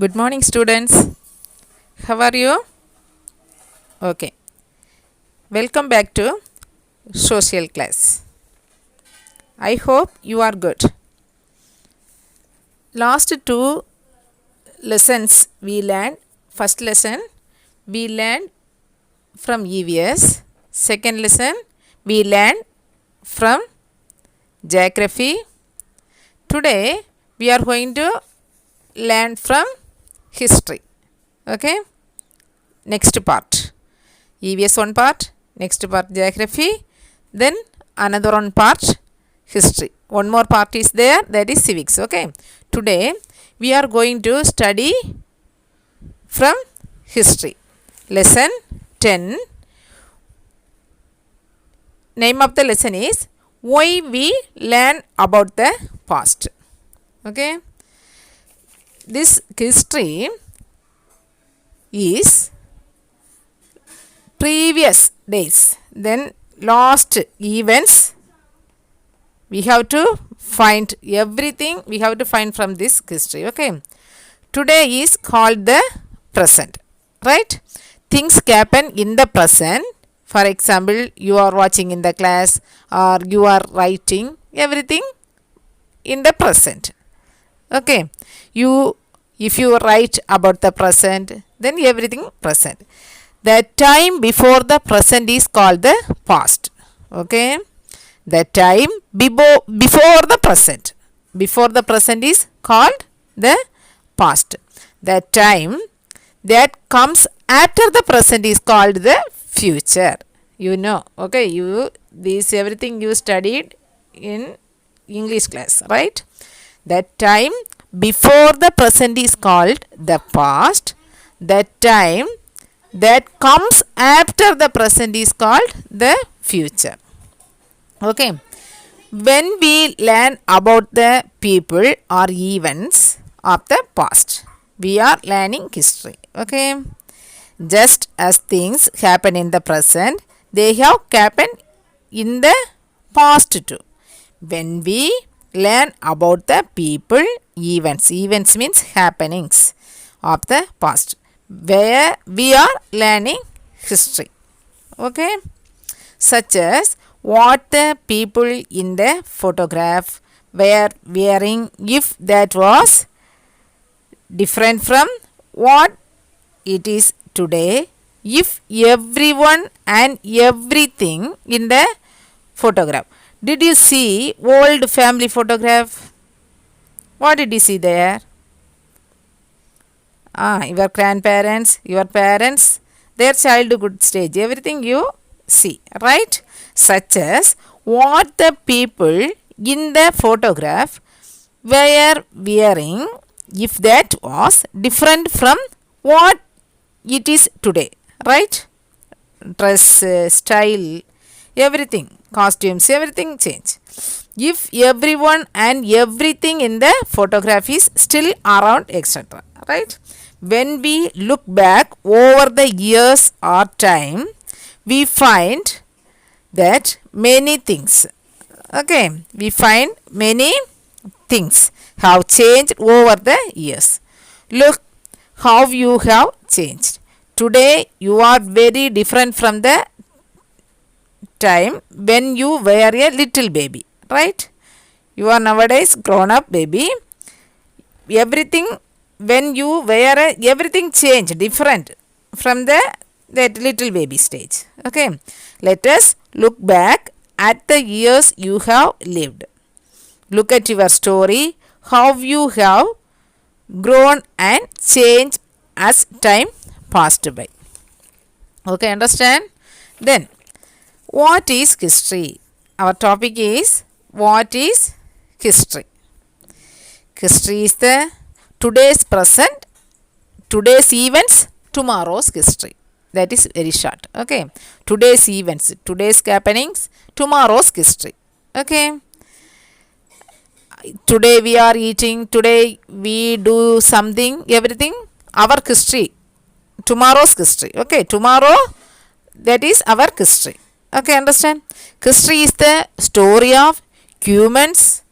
Good morning, students. How are you? Okay. Welcome back to social class. I hope you are good. Last two lessons we learned. First lesson we learned from EVS. Second lesson we learned from geography. Today we are going to learn from history. Okay. Next part. EVS one part, next part geography, then another one part history. One more part is there, that is civics. Okay. Today we are going to study from history. Lesson 10. Name of the lesson is Why We Learn About the Past. Okay. This history is previous days, then last events. We have to find everything, we have to find from this history. Okay. Today is called the present, right? Things happen in the present. For example, you are watching in the class or you are writing, everything in the present. Okay. If you write about the present, then everything present. The time before the present is called the past. Okay. The time before the present. Before the present is called the past. The time that comes after the present is called the future. You know. Okay. This everything you studied in English class, right? The time before the present is called the past. The time that comes after the present is called the future. Okay. When we learn about the people or events of the past, we are learning history. Okay. Just as things happen in the present, they have happened in the past too. When we learn about the people, events means happenings of the past, where we are learning history. Okay. Such as what the people in the photograph were wearing, if that was different from what it is today, if everyone and everything in the photograph. Did you see old family photograph? What did you see there? Your grandparents, your parents, their childhood stage, everything you see, right? Such as what the people in the photograph were wearing, if that was different from what it is today, right? Dress, style, everything, costumes, everything change. If everyone and everything in the photograph is still around, etc., right? When we look back over the years or time, we find that many things, okay, we find many things have changed over the years. Look how you have changed. Today you are very different from the time when you were a little baby, right? You are nowadays grown up baby. Everything when you were everything changed different from that little baby stage. Okay. Let us look back at the years you have lived. Look at your story, how you have grown and changed as time passed by. Okay, understand? Then, what is history? Our topic is what is history? History is the today's present, today's events, tomorrow's history. That is very short. Okay. Today's events, today's happenings, tomorrow's history. Okay. Today we are eating, today we do something, everything, our history. Tomorrow's history. Okay. Tomorrow, that is our history. Okay, understand? History is the story of humans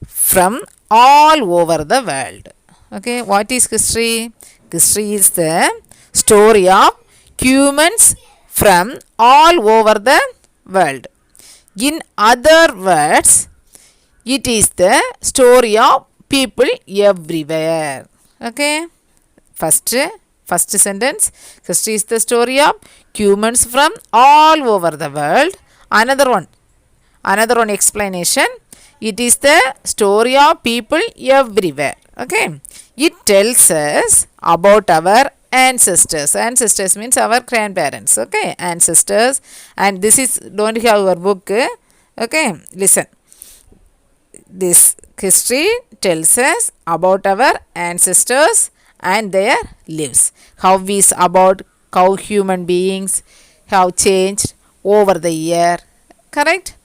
from all over the world. Okay, what is history? History is the story of humans from all over the world. In other words, it is the story of people everywhere. Okay, first sentence, history is the story of humans from all over the world. Another one explanation, it is the story of people everywhere. Okay, it tells us about our ancestors means our grandparents. Okay, ancestors. And this is, don't have your book. Okay, listen, this history tells us about our ancestors and their lives. How is about how human beings have changed over the year. Correct?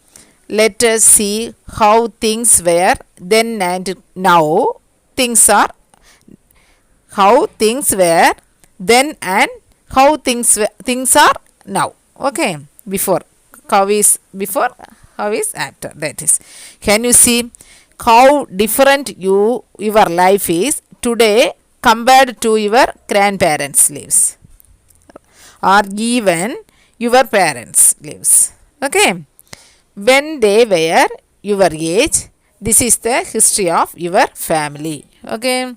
Let us see how things were then and now. Things are how things were then and how things are now. Okay, before, how is before, how is after. That is, can you see how different your life is today compared to your grandparents' lives or even your parents' lives. Okay, when they were your age, this is the history of your family. Okay,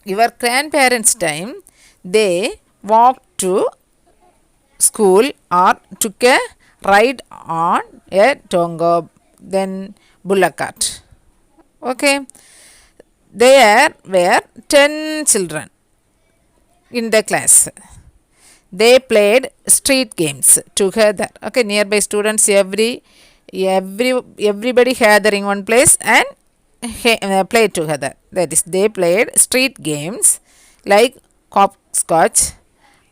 your grandparents' time, they walked to school or took a ride on a tonga, then bullock cart. Okay, there were 10 children in the class. They played street games together. Okay, nearby students, everybody gathering one place and played together. That is, they played street games like hopscotch,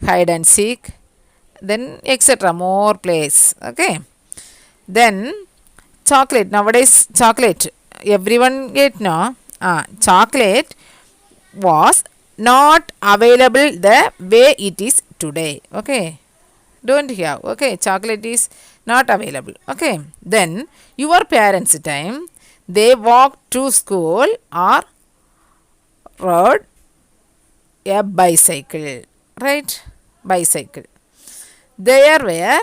hide and seek, then etc. More plays. Okay, then chocolate. Nowadays, chocolate everyone get, no. Chocolate was not available the way it is today. Okay, don't have. Okay, chocolate is not available. Okay, then your parents' time, they walked to school or rode a bicycle. Right, bicycle. There were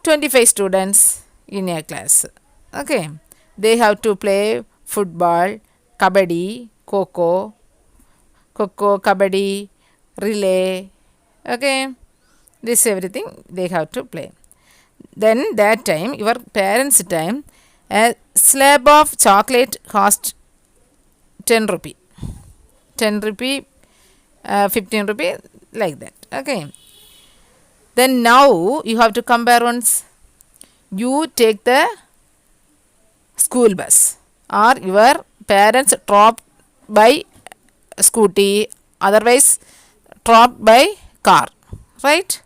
25 students in a class. Okay, they have to play football, kabaddi, coco, kabaddi, relay. Okay, this everything they have to play. Then that time, your parents' time, a slab of chocolate cost 10 rupee, 10 rupee, 15 rupee, like that. Okay, then now you have to compare once. You take the school bus or your parents drop by scooty, otherwise dropped by car. Right,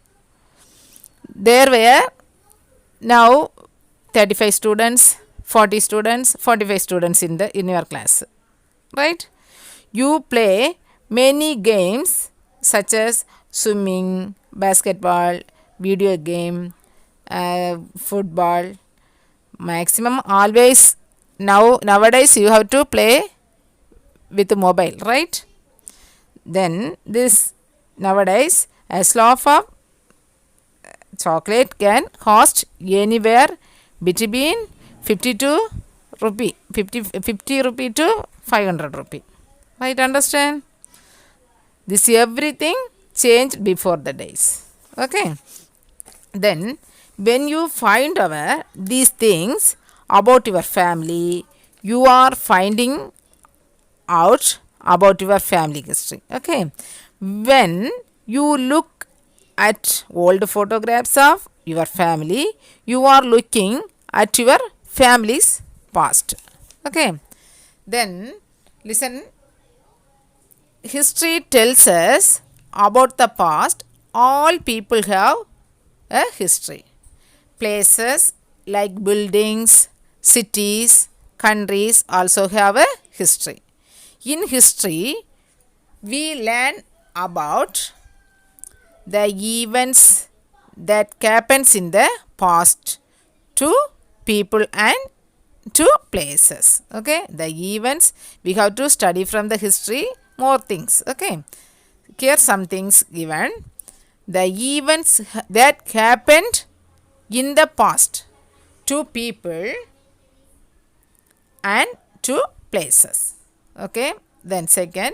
there were now 35 students, 40 students, 45 students in your class. Right, you play many games such as swimming, basketball, video game, football. Maximum always nowadays you have to play with mobile. Right, then this nowadays a slab of chocolate can cost anywhere between 50 rupee to 500 rupee. Right, understand? This everything changed before the days. Okay, then when you find out these things about your family, you are finding out about your family history. Okay, when you look at old photographs of your family, you are looking at your family's past. Okay, then listen, history tells us about the past. All people have a history. Places like buildings, cities, countries also have a history. In history, we learn about the events that happens in the past to people and to places. Okay, the events we have to study from the history more things. Okay, here some things given. The events that happened in the past to people and to places. Okay, then second,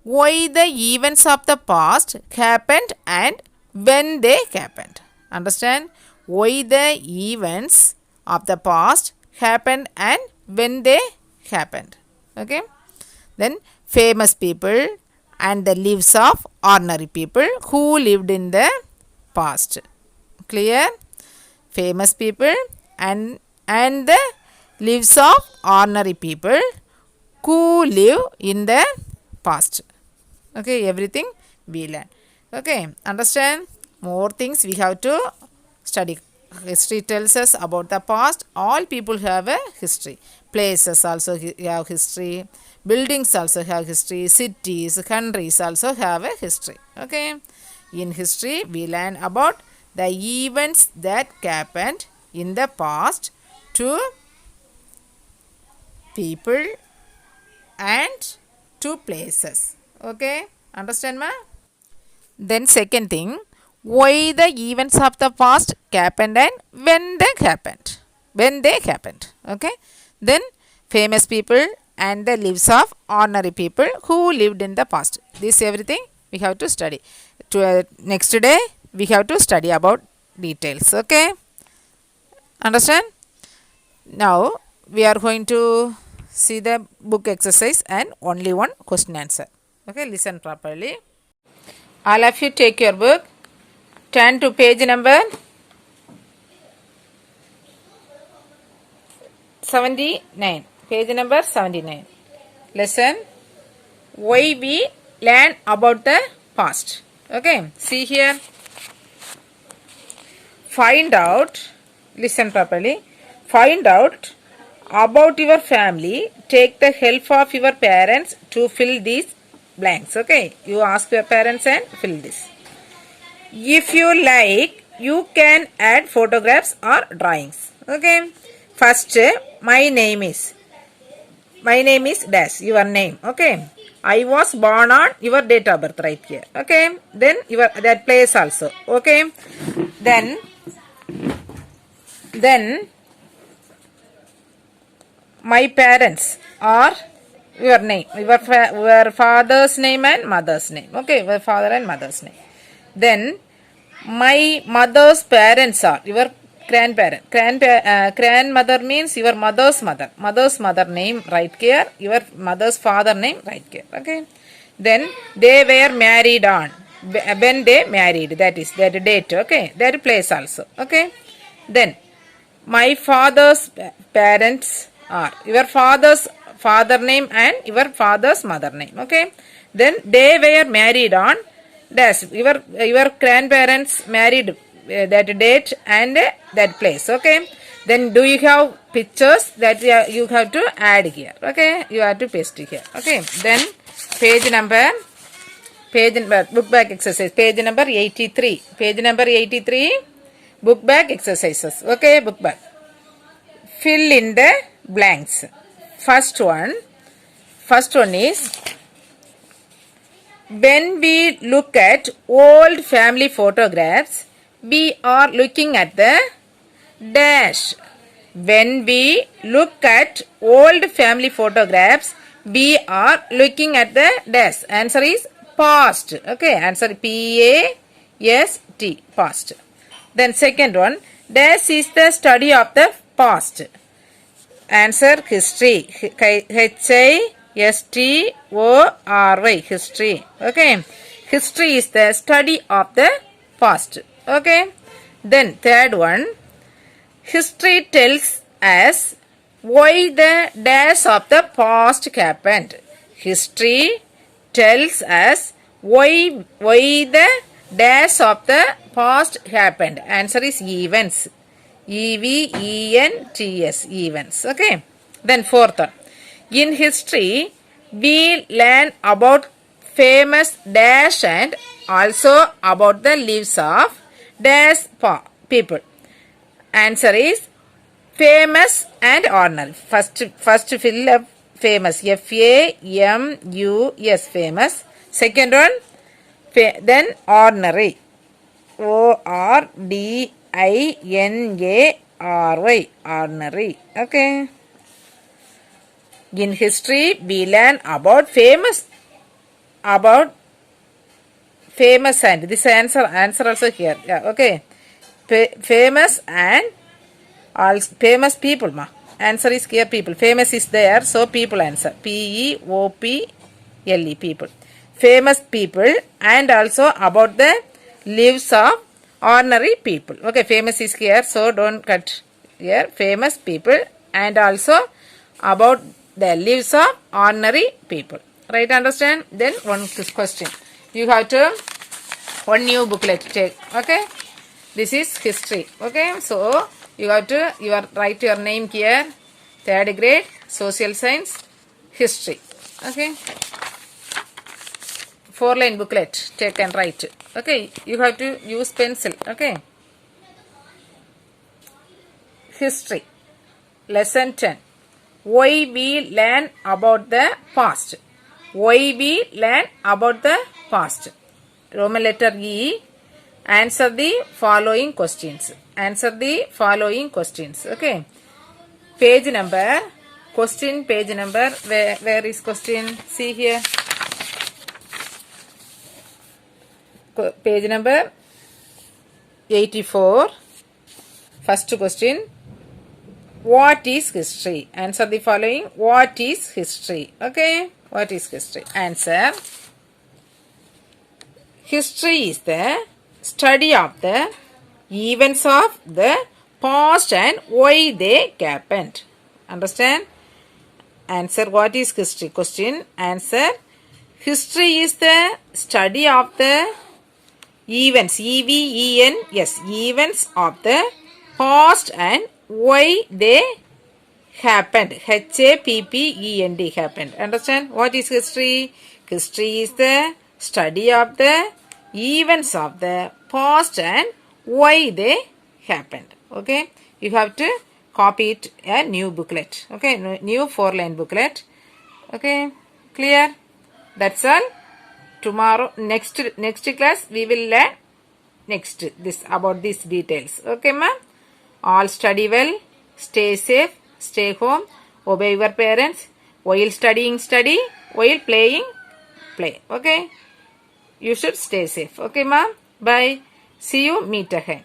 why the events of the past happened and when they happened. Understand? Why the events of the past happened and when they happened. Okay, then famous people and the lives of ordinary people who lived in the past. Clear? Famous people and the lives of ordinary people who live in the past. Okay, everything we learn. Okay, understand? More things we have to study. History tells us about the past. All people have a history. Places also have history. Buildings also have history. Cities, countries also have a history. Okay, in history we learn about the events that happened in the past to people and to places. Okay, understand ma? Then second thing, why the events of the past happened and when they happened. When they happened. Okay. Then famous people and the lives of ordinary people who lived in the past. This everything we have to study. Next day we have to study about details. Okay. Understand? Now we are going to see the book exercise and only one question answer. Okay, listen properly. All of you take your book, turn to page number 79. Page number 79. Listen. Why we learn about the past. Okay, see here. Find out, listen properly. Find out about your family. Take the help of your parents to fill these blanks. Okay, you ask your parents and fill this. If you like, you can add photographs or drawings. Okay, first my name is dash, your name. Okay, I was born on your date of birth right here. Okay, then your that place also. Okay, then my parents are your name, your father's name and mother's name. Okay, your father and mother's name. Then my mother's parents are your grandparent. Grandmother means your mother's mother. Mother's mother name right here. Your mother's father name right here. Okay. Then they were married on when they married. That is that date. Okay. That place also. Okay. Then my father's parents are your father's father name and your father's mother name. Okay. Then they were married on dash. Your grandparents married that date and that place. Okay. Then do you have pictures that you have to add here? Okay. You have to paste here. Okay. Then book back exercise. Page number 83. Page number 83. Book back exercises. Okay. Book back. Fill in the blanks. First one is, when we look at old family photographs, we are looking at the dash. When we look at old family photographs, we are looking at the dash. Answer is past. Okay, answer P-A-S-T, past. Then second one, dash is the study of the past. Answer history. H-I-S-T-O-R-Y, history. Okay. History is the study of the past. Okay. Then third one, history tells us why the dash of the past happened. History tells us why the dash of the past happened. Answer is events. E-V-E-N-T-S, events. Okay. Then fourth one, in history we learn about famous dash and also about the lives of dash people. Answer is famous and ordinary. First fill up famous. FAMUS, famous. Second one, then ordinary. ORDINARY, ordinary. Okay. In history, we learn about famous and this answer also here. Yeah, okay. Famous and also famous people. Answer is here, people. Famous is there, so people answer. PEOPLE, people. Famous people and also about the lives of ordinary people. Okay, famous is here, so don't cut here. Famous people and also about the lives of ordinary people. Right, understand? Then one question. You have to one new booklet take. Okay, this is history. Okay, so you have to write your name here. 3rd grade social science history. Okay, 4-line booklet take and write. Okay, you have to use pencil. Okay, history lesson 10. Why we learn about the past. Why we learn about the past. Roman letter E. Answer the following questions. Answer the following questions. Okay. Page number. Question page number. Where is question? See here. Page number 84. First question. What is history? Answer the following. What is history? Okay. What is history? Answer. History is the study of the events of the past and why they happened. Understand? Answer. What is history? Question. Answer. History is the study of the events. EVENS. Events of the past and why they happened. HAPPEND. Happened. Understand? What is history? History is the study of the events of the past and why they happened. Okay, you have to copy it a new booklet. Okay, new 4-line booklet. Okay, clear? That's all. Tomorrow next class we will learn next this about these details. Okay, ma'am. All study well, stay safe, stay home, obey your parents. While studying, study. While playing, play. Okay. You should stay safe. Okay, ma'am? Bye. See you. Meet again.